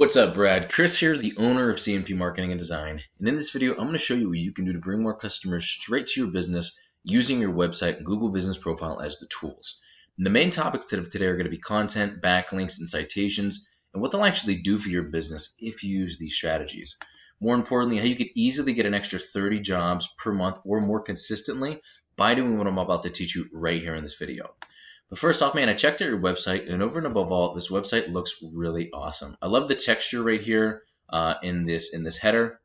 What's up, Brad? Chris here, the owner of CNP Marketing and Design. And in this video, I'm going to show you what you can do to bring more customers straight to your business using your website and Google Business Profile as the tools. And the main topics of today are going to be content, backlinks, and citations, and what they'll actually do for your business if you use these strategies. More importantly, how you could easily get an extra 30 jobs per month or more consistently by doing what I'm about to teach you right here in this video. But first off, man, I checked out your website, and over and above all, this website looks really awesome. I love the texture right here in this header,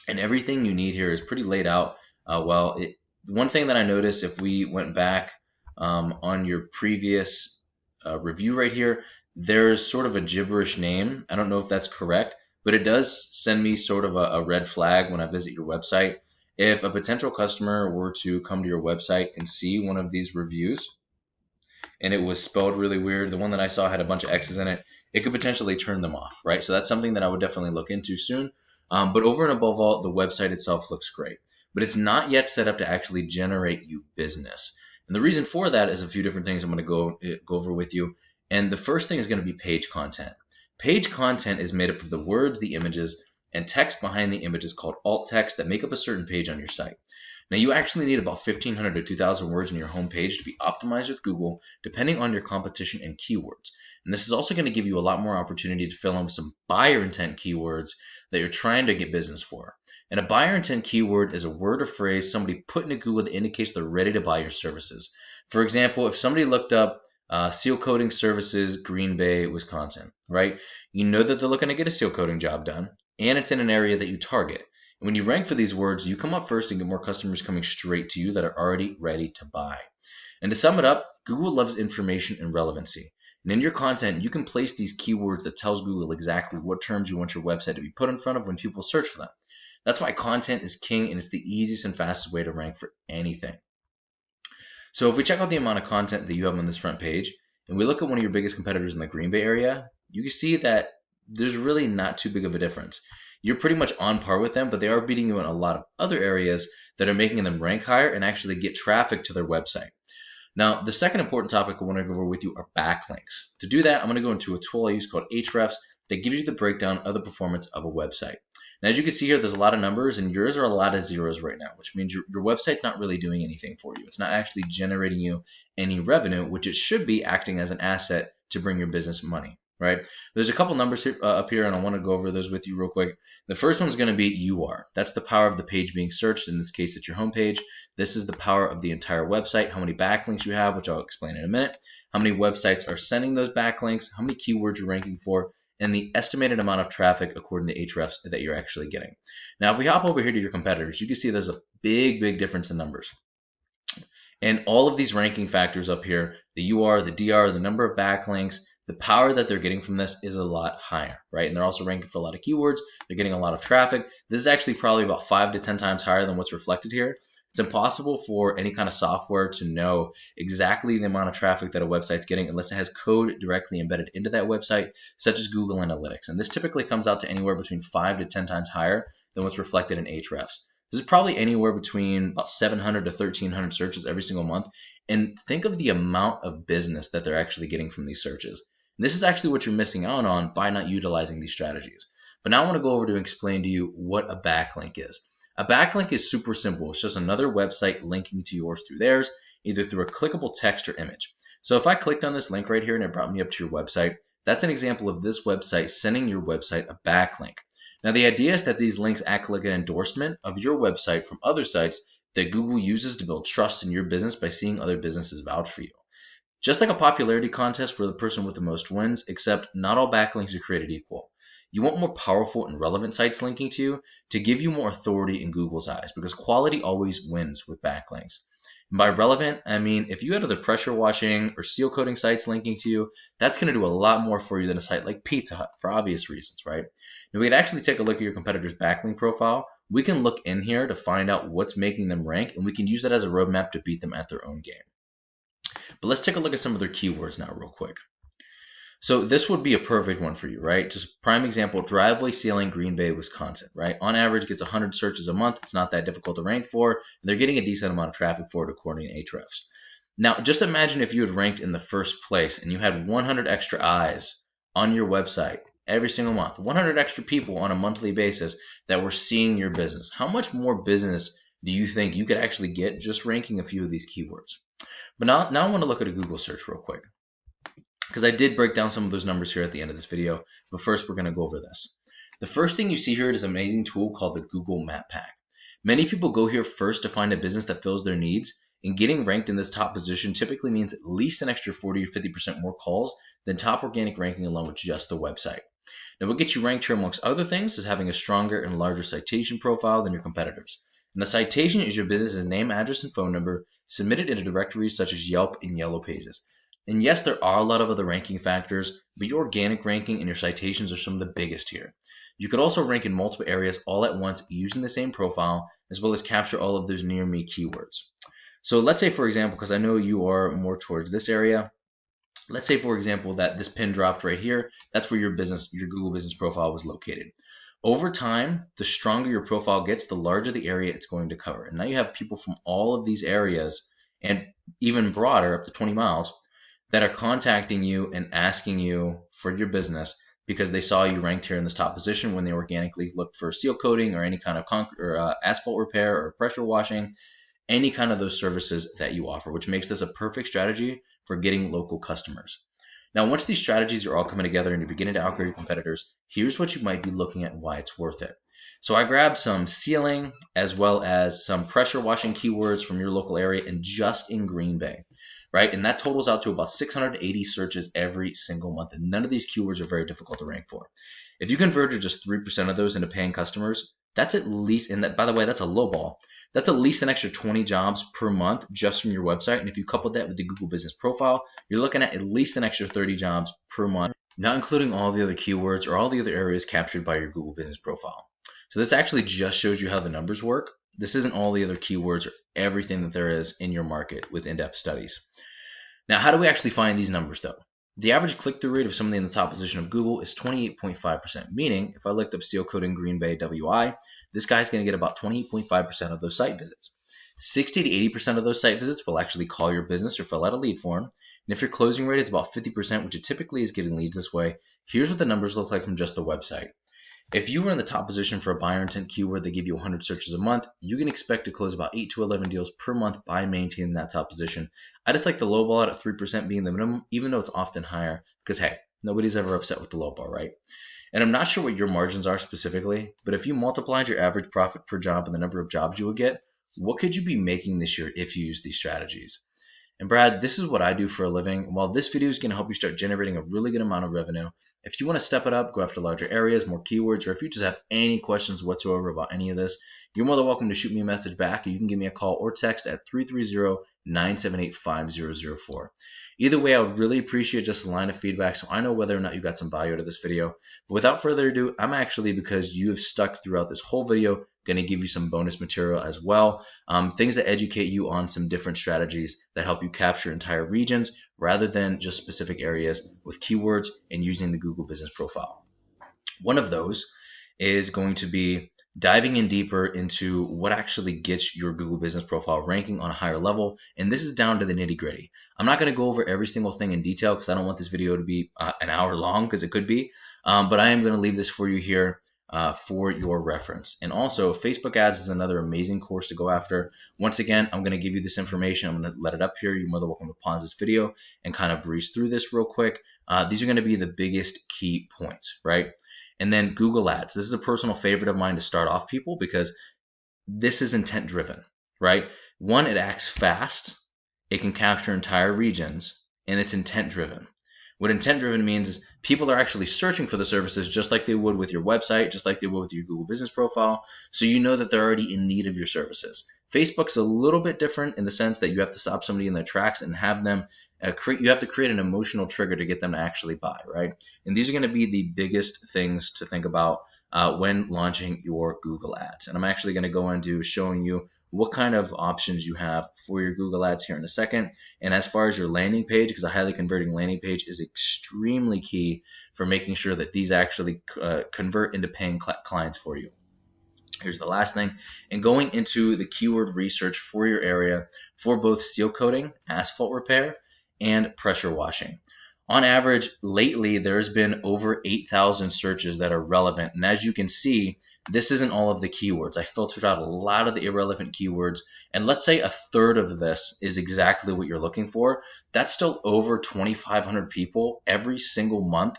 and everything you need here is pretty laid out. One thing that I noticed, if we went back on your previous review right here, there's sort of a gibberish name. I don't know if that's correct, but it does send me sort of a red flag when I visit your website. If a potential customer were to come to your website and see one of these reviews, and it was spelled really weird, the one that I saw had a bunch of X's in it, it could potentially turn them off, right? So that's something that I would definitely look into soon. But over and above all, the website itself looks great, but it's not yet set up to actually generate you business. And the reason for that is a few different things I'm going to go over with you. And the first thing is going to be page content. Page content is made up of the words, the images, and text behind the images called alt text that make up a certain page on your site. Now, you actually need about 1,500 to 2,000 words in your home page to be optimized with Google, depending on your competition and keywords. And this is also going to give you a lot more opportunity to fill in with some buyer intent keywords that you're trying to get business for. And a buyer intent keyword is a word or phrase somebody put into Google that indicates they're ready to buy your services. For example, if somebody looked up Sealcoating services, Green Bay, Wisconsin, right? You know that they're looking to get a seal coating job done, and it's in an area that you target. When you rank for these words, you come up first and get more customers coming straight to you that are already ready to buy. And to sum it up, Google loves information and relevancy. And in your content, you can place these keywords that tells Google exactly what terms you want your website to be put in front of when people search for them. That's why content is king, and it's the easiest and fastest way to rank for anything. So if we check out the amount of content that you have on this front page, and we look at one of your biggest competitors in the Green Bay area, you can see that there's really not too big of a difference. You're pretty much on par with them, but they are beating you in a lot of other areas that are making them rank higher and actually get traffic to their website. Now, the second important topic I want to go over with you are backlinks. To do that, I'm going to go into a tool I use called Ahrefs that gives you the breakdown of the performance of a website. Now, as you can see here, there's a lot of numbers, and yours are a lot of zeros right now, which means your website's not really doing anything for you. It's not actually generating you any revenue, which it should be acting as an asset to bring your business money. Right? There's a couple numbers here, up here, and I want to go over those with you real quick. The first one is going to be UR. That's the power of the page being searched. In this case, it's your homepage. This is the power of the entire website, how many backlinks you have, which I'll explain in a minute, how many websites are sending those backlinks, how many keywords you're ranking for, and the estimated amount of traffic according to Ahrefs that you're actually getting. Now, if we hop over here to your competitors, you can see there's a big difference in numbers. And all of these ranking factors up here, the UR, the DR, the number of backlinks, the power that they're getting from this is a lot higher, right? And they're also ranking for a lot of keywords. They're getting a lot of traffic. This is actually probably about 5 to 10 times higher than what's reflected here. It's impossible for any kind of software to know exactly the amount of traffic that a website's getting unless it has code directly embedded into that website, such as Google Analytics. And this typically comes out to anywhere between 5 to 10 times higher than what's reflected in Ahrefs. This is probably anywhere between about 700 to 1,300 searches every single month. And think of the amount of business that they're actually getting from these searches. And this is actually what you're missing out on by not utilizing these strategies. But now I want to go over to explain to you what a backlink is. A backlink is super simple. It's just another website linking to yours through theirs, either through a clickable text or image. So if I clicked on this link right here and it brought me up to your website, that's an example of this website sending your website a backlink. Now, the idea is that these links act like an endorsement of your website from other sites that Google uses to build trust in your business by seeing other businesses vouch for you. Just like a popularity contest where the person with the most wins, except not all backlinks are created equal. You want more powerful and relevant sites linking to you to give you more authority in Google's eyes, because quality always wins with backlinks. And by relevant, I mean if you had other pressure washing or seal coating sites linking to you, that's going to do a lot more for you than a site like Pizza Hut for obvious reasons, right? Now, we could actually take a look at your competitor's backlink profile. We can look in here to find out what's making them rank, and we can use that as a roadmap to beat them at their own game. But let's take a look at some of their keywords now real quick. So this would be a perfect one for you, right? Just prime example, driveway sealing, Green Bay, Wisconsin, right? On average, gets 100 searches a month. It's not that difficult to rank for, and they're getting a decent amount of traffic for it according to Ahrefs. Now, just imagine if you had ranked in the first place and you had 100 extra eyes on your website every single month, 100 extra people on a monthly basis that were seeing your business. How much more business do you think you could actually get just ranking a few of these keywords? But now I want to look at a Google search real quick, because I did break down some of those numbers here at the end of this video. But first, we're going to go over this. The first thing you see here is an amazing tool called the Google Map Pack. Many people go here first to find a business that fills their needs, and getting ranked in this top position typically means at least an extra 40 or 50% more calls than top organic ranking alone with just the website. Now, what gets you ranked here amongst other things is having a stronger and larger citation profile than your competitors. And the citation is your business's name, address, and phone number submitted into directories such as Yelp and Yellow Pages. And yes, there are a lot of other ranking factors, but your organic ranking and your citations are some of the biggest here. You could also rank in multiple areas all at once using the same profile, as well as capture all of those near me keywords. So let's say, for example, because I know you are more towards this area, let's say, for example, that this pin dropped right here. That's where your Google business profile was located. Over time, the stronger your profile gets, the larger the area it's going to cover. And now you have people from all of these areas and even broader, up to 20 miles, that are contacting you and asking you for your business because they saw you ranked here in this top position when they organically looked for seal coating or any kind of asphalt repair or pressure washing, any kind of those services that you offer, which makes this a perfect strategy for getting local customers. Now, once these strategies are all coming together and you're beginning to outgrow your competitors, here's what you might be looking at and why it's worth it. So I grabbed some sealing as well as some pressure washing keywords from your local area and just in Green Bay, right? And that totals out to about 680 searches every single month. And none of these keywords are very difficult to rank for. If you converted just 3% of those into paying customers, that's at least, and that, by the way, that's a low ball. That's at least an extra 20 jobs per month just from your website. And if you couple that with the Google Business Profile, you're looking at least an extra 30 jobs per month, not including all the other keywords or all the other areas captured by your Google Business Profile. So this actually just shows you how the numbers work. This isn't all the other keywords or everything that there is in your market with in-depth studies. Now, how do we actually find these numbers though? The average click-through rate of somebody in the top position of Google is 28.5%, meaning if I looked up Sealcoating Green Bay WI, this guy's going to get about 28.5% of those site visits. 60 to 80% of those site visits will actually call your business or fill out a lead form. And if your closing rate is about 50%, which it typically is getting leads this way, here's what the numbers look like from just the website. If you were in the top position for a buyer intent keyword that give you 100 searches a month, you can expect to close about 8 to 11 deals per month by maintaining that top position. I just like the low ball at 3% being the minimum, even though it's often higher, because hey, nobody's ever upset with the low ball, right? And I'm not sure what your margins are specifically, but if you multiplied your average profit per job and the number of jobs you would get, what could you be making this year if you use these strategies? And Brad, this is what I do for a living. While this video is going to help you start generating a really good amount of revenue, if you want to step it up, go after larger areas, more keywords, or if you just have any questions whatsoever about any of this, you're more than welcome to shoot me a message back. You can give me a call or text at 330-978-5004. Either way, I would really appreciate just a line of feedback so I know whether or not you got some value out of this video. But without further ado, I'm actually, because you have stuck throughout this whole video, going to give you some bonus material as well. Things that educate you on some different strategies that help you capture entire regions rather than just specific areas with keywords and using the Google Business Profile. One of those is going to be diving in deeper into what actually gets your Google Business Profile ranking on a higher level. And this is down to the nitty gritty. I'm not going to go over every single thing in detail because I don't want this video to be an hour long, because it could be. But I am going to leave this for you here for your reference. And also, Facebook ads is another amazing course to go after. Once again, I'm going to give you this information. I'm going to let it up here. You're more than welcome to pause this video and kind of breeze through this real quick. These are going to be the biggest key points, right? And then Google Ads. This is a personal favorite of mine to start off people because this is intent driven, right? One, it acts fast. It can capture entire regions, and it's intent driven. What intent driven means is people are actually searching for the services just like they would with your website, just like they would with your Google Business Profile. So you know that they're already in need of your services. Facebook's a little bit different in the sense that you have to stop somebody in their tracks and have them you have to create an emotional trigger to get them to actually buy, right? And these are going to be the biggest things to think about when launching your Google Ads. And I'm actually going to go into showing you what kind of options you have for your Google Ads here in a second. And as far as your landing page, because a highly converting landing page is extremely key for making sure that these actually convert into paying clients for you. Here's the last thing. And going into the keyword research for your area for both seal coating, asphalt repair, and pressure washing. On average, lately, there's been over 8,000 searches that are relevant. And as you can see, this isn't all of the keywords. I filtered out a lot of the irrelevant keywords. And let's say a third of this is exactly what you're looking for. That's still over 2,500 people every single month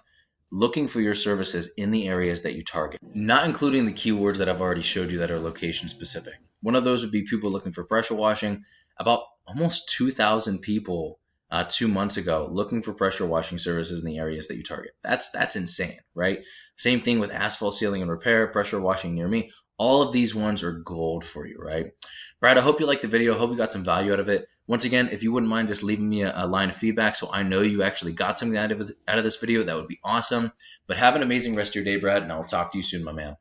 looking for your services in the areas that you target, not including the keywords that I've already showed you that are location specific. One of those would be people looking for pressure washing. About almost 2,000 people 2 months ago looking for pressure washing services in the areas that you target. That's insane, right? Same thing with asphalt sealing and repair, pressure washing near me. All of these ones are gold for you, right? Brad, I hope you liked the video. I hope you got some value out of it. Once again, if you wouldn't mind just leaving me a line of feedback so I know you actually got something out of this video, that would be awesome. But have an amazing rest of your day, Brad, and I'll talk to you soon, my man.